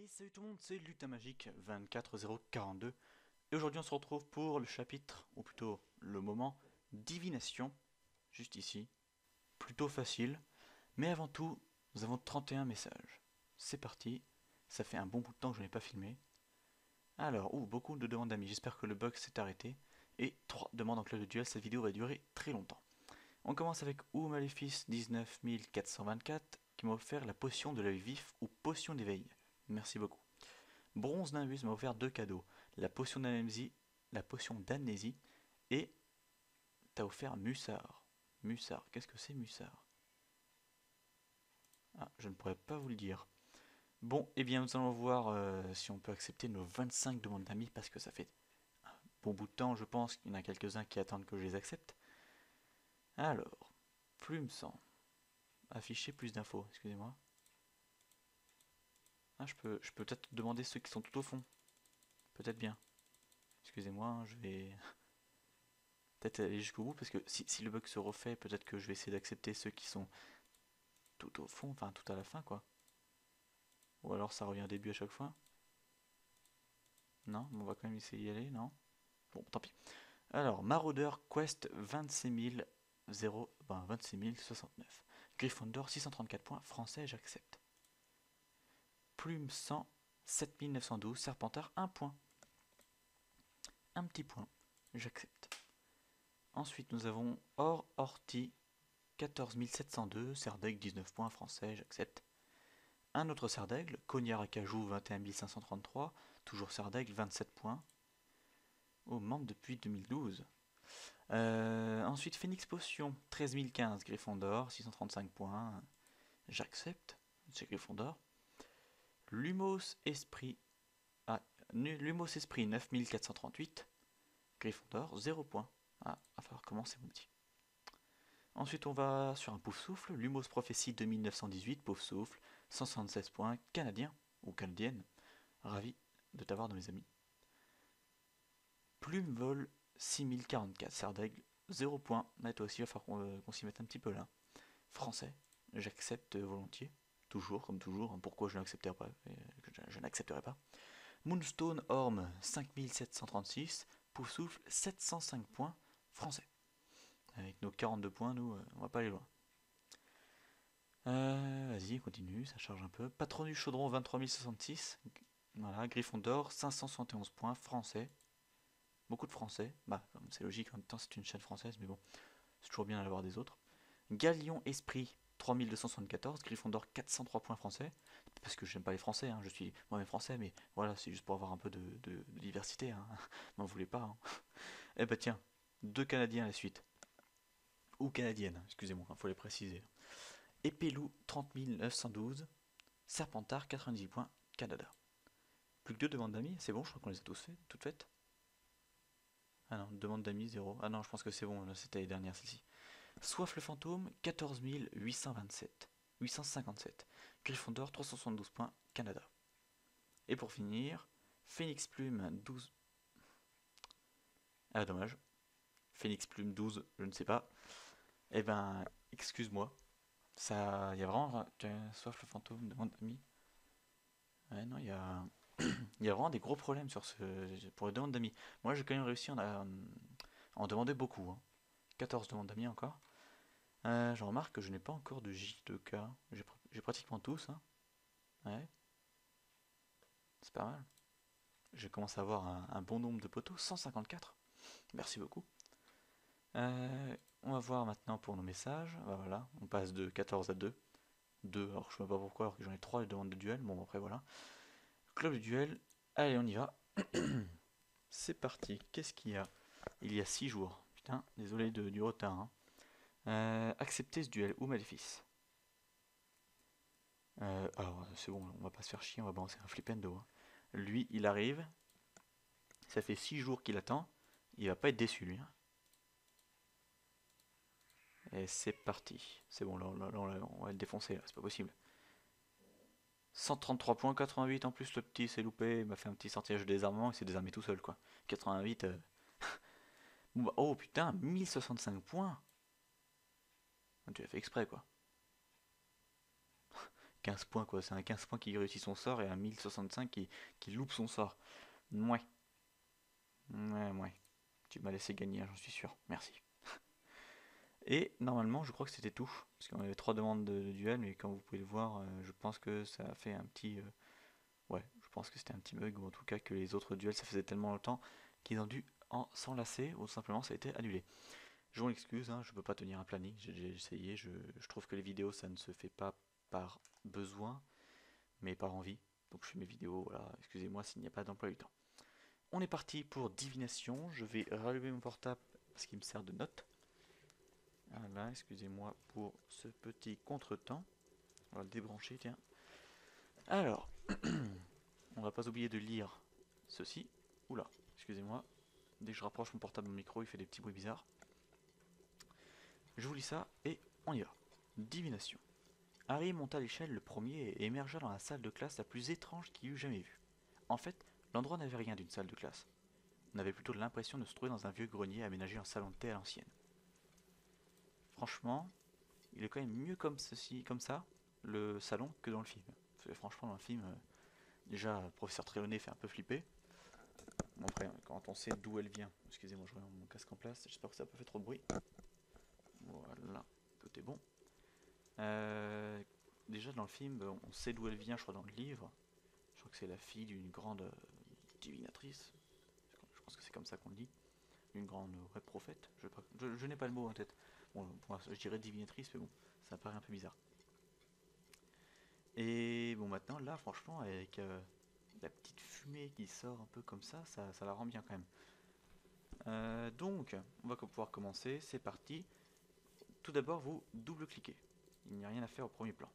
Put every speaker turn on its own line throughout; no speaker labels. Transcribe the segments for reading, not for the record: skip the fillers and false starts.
Et salut tout le monde, c'est Lutin Magique 24042 et aujourd'hui on se retrouve pour le chapitre, ou plutôt le moment, divination, juste ici, plutôt facile, mais avant tout, nous avons 31 messages. C'est parti, ça fait un bon bout de temps que je n'ai pas filmé. Alors, beaucoup de demandes d'amis, j'espère que le bug s'est arrêté, et 3 demandes en club de duel, cette vidéo va durer très longtemps. On commence avec Maléfice 19424 qui m'a offert la potion de l'œil vif ou potion d'éveil. Merci beaucoup. Bronze Nimbus m'a offert deux cadeaux. La potion d'amnésie et t'as offert Mussard. Mussard, qu'est-ce que c'est Mussard? Ah, je ne pourrais pas vous le dire. Bon, eh bien nous allons voir si on peut accepter nos 25 demandes d'amis parce que ça fait un bon bout de temps, je pense qu'il y en a quelques-uns qui attendent que je les accepte. Alors, plume sang. Afficher plus d'infos, excusez-moi. Ah, je peux peut-être demander ceux qui sont tout au fond. Peut-être bien. Excusez-moi, hein, je vais peut-être aller jusqu'au bout parce que si le bug se refait, peut-être que je vais essayer d'accepter ceux qui sont tout au fond, enfin tout à la fin quoi. Ou alors ça revient au début à chaque fois. Non, on va quand même essayer d'y aller, non? Bon, tant pis. Alors, Maraudeur Quest 26 069. Gryffondor 634 points, français, j'accepte. Plume 100, 7912, Serpentard 1 point. Un petit point, j'accepte. Ensuite, nous avons Or Orti 14 702, Serdaigle 19 points, français, j'accepte. Un autre Serdaigle, Cognard Acajou 21 533, toujours Serdaigle 27 points. Oh, membre depuis 2012. Ensuite, Phoenix Potion 13 015, Gryffondor 635 points, j'accepte, c'est Gryffondor. Lumos Esprit, Lumos Esprit 9 438, Gryffondor 0 points. Ah, va falloir commencer mon petit. Ensuite, on va sur un Pouf Souffle, Lumos Prophétie 2918, Pouf Souffle, 176 points, canadien ou canadienne. Ravi de t'avoir dans mes amis. Plume Vol 6044, Serdaigle, 0 points. Là, toi aussi, il va falloir qu'on s'y mette un petit peu là. Français, j'accepte volontiers. Toujours, comme toujours. Pourquoi je n'accepterai pas, je n'accepterai pas. Moonstone Orme 5736, Pouf Souffle 705 points, français. Avec nos 42 points, nous, on va pas aller loin. Vas-y, continue, ça charge un peu. Patron du Chaudron 23 066. Voilà, Gryffondor 571 points, français. Beaucoup de français. Bah, c'est logique, en même temps c'est une chaîne française, mais bon, c'est toujours bien d'en avoir des autres. Galion Esprit 3274, Gryffondor 403 points français. Parce que j'aime pas les français, hein, je suis moi-même français, mais voilà, c'est juste pour avoir un peu de diversité. Hein. M'en voulez pas. Hein. Eh bah tiens, deux Canadiens à la suite. Ou canadiennes, excusez-moi, il faut les préciser. Épelou 30 912, Serpentard 90 points, Canada. Plus que deux demandes d'amis, c'est bon, je crois qu'on les a toutes faites. Ah non, demande d'amis, 0. Ah non, je pense que c'est bon, c'était les dernières celle-ci. Soif le fantôme, 14 827. 857. Gryffondor, 372 points, Canada. Et pour finir, Phoenix Plume, 12. Ah, dommage. Phoenix Plume, 12, je ne sais pas. Eh ben, excuse-moi. Ça, il y a vraiment. Soif le fantôme, demande d'amis. Ouais, non, il y a vraiment des gros problèmes pour les demandes d'amis. Moi, j'ai quand même réussi à en demander beaucoup. Hein. 14 demandes d'amis encore. Je remarque que je n'ai pas encore de J2K. J'ai pratiquement tous. Hein. Ouais, c'est pas mal. J'ai commencé à avoir un bon nombre de poteaux. 154. Merci beaucoup. On va voir maintenant pour nos messages. Voilà, on passe de 14 à 2. 2, alors je sais pas pourquoi, alors que j'en ai 3 de demandes de duel. Bon, après voilà. Club de duel. Allez, on y va. C'est parti. Qu'est-ce qu'il y a? Il y a 6 jours. Putain, désolé du retard. Hein. Accepter ce duel ou Maléfice. Alors, c'est bon, on va pas se faire chier, on va balancer un flipendo. Hein. Lui, il arrive. Ça fait 6 jours qu'il attend. Il va pas être déçu, lui. Hein. Et c'est parti. C'est bon, là, on va le défoncer, là, c'est pas possible. 133 points, 88 en plus, le petit s'est loupé. Il m'a fait un petit sortilège de désarmement, il s'est désarmé tout seul, quoi. 88. Bon, bah, oh putain, 1065 points. Tu l'as fait exprès, quoi. 15 points quoi, c'est un 15 points qui réussit son sort et un 1065 qui loupe son sort. Mouais. Ouais. Tu m'as laissé gagner, hein, j'en suis sûr. Merci. Et normalement, je crois que c'était tout. Parce qu'on avait 3 demandes de duel, mais comme vous pouvez le voir, je pense que ça a fait un petit. Ouais, je pense que c'était un petit bug, ou en tout cas que les autres duels, ça faisait tellement longtemps qu'ils ont dû en s'enlacer, ou simplement ça a été annulé. Je m'en excuse, hein, je peux pas tenir un planning, j'ai essayé, je trouve que les vidéos ça ne se fait pas par besoin, mais par envie. Donc je fais mes vidéos, voilà, excusez-moi s'il n'y a pas d'emploi du temps. On est parti pour divination, je vais rallumer mon portable parce qu'il me sert de note. Voilà, excusez-moi pour ce petit contretemps. On va le débrancher, tiens. Alors, on va pas oublier de lire ceci. Oula, excusez-moi. Dès que je rapproche mon portable de mon micro, il fait des petits bruits bizarres. Je vous lis ça et on y va. Divination. Harry monta l'échelle le premier et émergea dans la salle de classe la plus étrange qu'il eût jamais vue. En fait, l'endroit n'avait rien d'une salle de classe. On avait plutôt l'impression de se trouver dans un vieux grenier aménagé en salon de thé à l'ancienne. Franchement, il est quand même mieux comme ceci, comme ça, le salon, que dans le film. Parce que franchement, dans le film, déjà, le professeur Trelawney fait un peu flipper. Bon, après, quand on sait d'où elle vient, excusez-moi, je remets mon casque en place, j'espère que ça n'a pas fait trop de bruit. Voilà, tout est bon. Déjà dans le film, on sait d'où elle vient, je crois, dans le livre. Je crois que c'est la fille d'une grande divinatrice. Je pense que c'est comme ça qu'on le dit. Une grande prophète. Je n'ai pas le mot en tête. Bon, je dirais divinatrice, mais bon, ça paraît un peu bizarre. Et bon, maintenant, là, franchement, avec la petite fumée qui sort un peu comme ça la rend bien quand même. Donc, on va pouvoir commencer. C'est parti. Tout d'abord, vous double-cliquez. Il n'y a rien à faire au premier plan.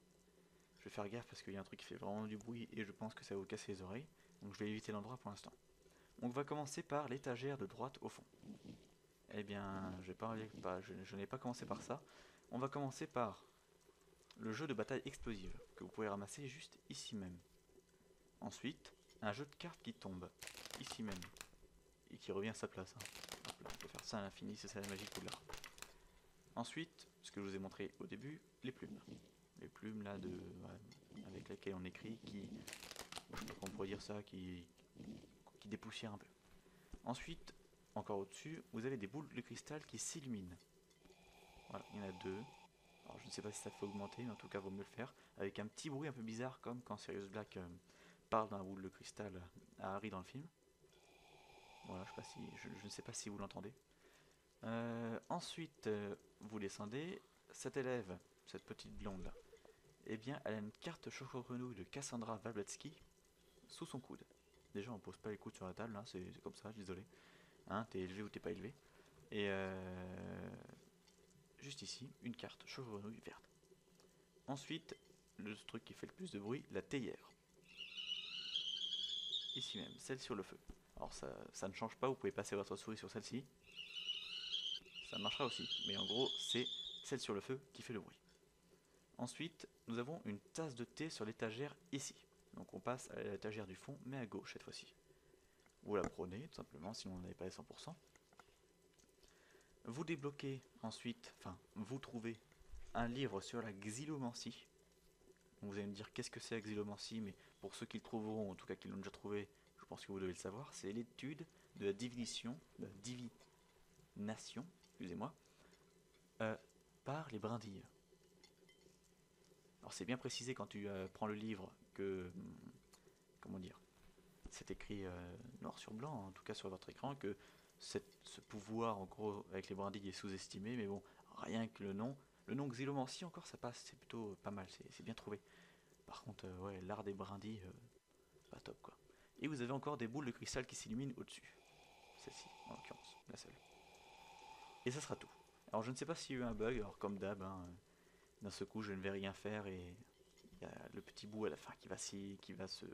Je vais faire gaffe parce qu'il y a un truc qui fait vraiment du bruit et je pense que ça va vous casser les oreilles. Donc je vais éviter l'endroit pour l'instant. On va commencer par l'étagère de droite au fond. Eh bien, je n'ai pas commencé par ça. On va commencer par le jeu de bataille explosive que vous pouvez ramasser juste ici même. Ensuite, un jeu de cartes qui tombe ici même et qui revient à sa place. Hop là, on peut faire ça à l'infini, c'est ça la magie de Poudlard. Ensuite, ce que je vous ai montré au début, les plumes. Les plumes là avec lesquelles on écrit, je sais pas comment on pourrait dire ça, qui dépoussière un peu. Ensuite, encore au-dessus, vous avez des boules de cristal qui s'illuminent. Voilà, il y en a 2. Alors je ne sais pas si ça fait augmenter, mais en tout cas, vaut mieux le faire. Avec un petit bruit un peu bizarre, comme quand Sirius Black parle d'un boule de cristal à Harry dans le film. Voilà, je ne sais pas si vous l'entendez. Ensuite, vous descendez. Cette élève, cette petite blonde là, eh bien, elle a une carte choco-grenouille de Cassandra Wawlewski sous son coude. Déjà, on pose pas les coudes sur la table, hein, c'est comme ça, désolé. Hein, t'es élevé ou t'es pas élevé. Et juste ici, une carte choco-grenouille verte. Ensuite, le truc qui fait le plus de bruit, la théière. Ici même, celle sur le feu. Alors ça ne change pas, vous pouvez passer votre souris sur celle-ci. Ça marchera aussi, mais en gros, c'est celle sur le feu qui fait le bruit. Ensuite, nous avons une tasse de thé sur l'étagère ici. Donc on passe à l'étagère du fond, mais à gauche cette fois-ci. Vous la prenez, tout simplement, si vous n'en avez pas les 100%. Vous débloquez ensuite, vous trouvez un livre sur la xylomancie. Vous allez me dire qu'est-ce que c'est la xylomancie, mais pour ceux qui le trouveront, en tout cas qui l'ont déjà trouvé, je pense que vous devez le savoir, c'est l'étude de la divination, excusez-moi, par les brindilles. Alors c'est bien précisé quand tu prends le livre que, comment dire, c'est écrit noir sur blanc, en tout cas sur votre écran, que ce pouvoir en gros avec les brindilles est sous-estimé, mais bon, rien que le nom xylomancie encore ça passe, c'est plutôt pas mal, c'est bien trouvé. Par contre, ouais, l'art des brindilles, pas top quoi. Et vous avez encore des boules de cristal qui s'illuminent au-dessus. Celle-ci, en l'occurrence, la seule. Et ça sera tout. Alors je ne sais pas s'il y a eu un bug, alors comme d'hab, hein, d'un seul coup je ne vais rien faire et il y a le petit bout à la fin qui va se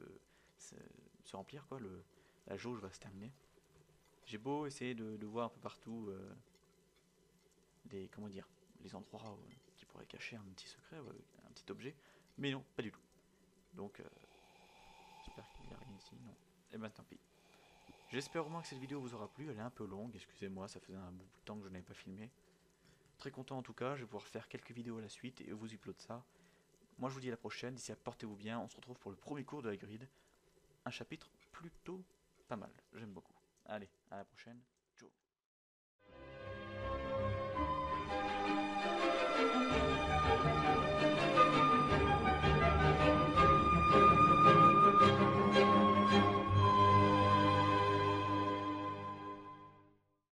remplir quoi, la jauge va se terminer. J'ai beau essayer de voir un peu partout comment dire, les endroits qui pourraient cacher un petit secret, un petit objet, mais non, pas du tout. Donc j'espère qu'il n'y a rien ici, non. Et ben tant pis. J'espère au moins que cette vidéo vous aura plu, elle est un peu longue, excusez-moi, ça faisait un bout de temps que je n'avais pas filmé. Très content en tout cas, je vais pouvoir faire quelques vidéos à la suite et vous upload ça. Moi je vous dis à la prochaine, d'ici là portez-vous bien, on se retrouve pour le premier cours de Hagrid. Un chapitre plutôt pas mal, j'aime beaucoup. Allez, à la prochaine.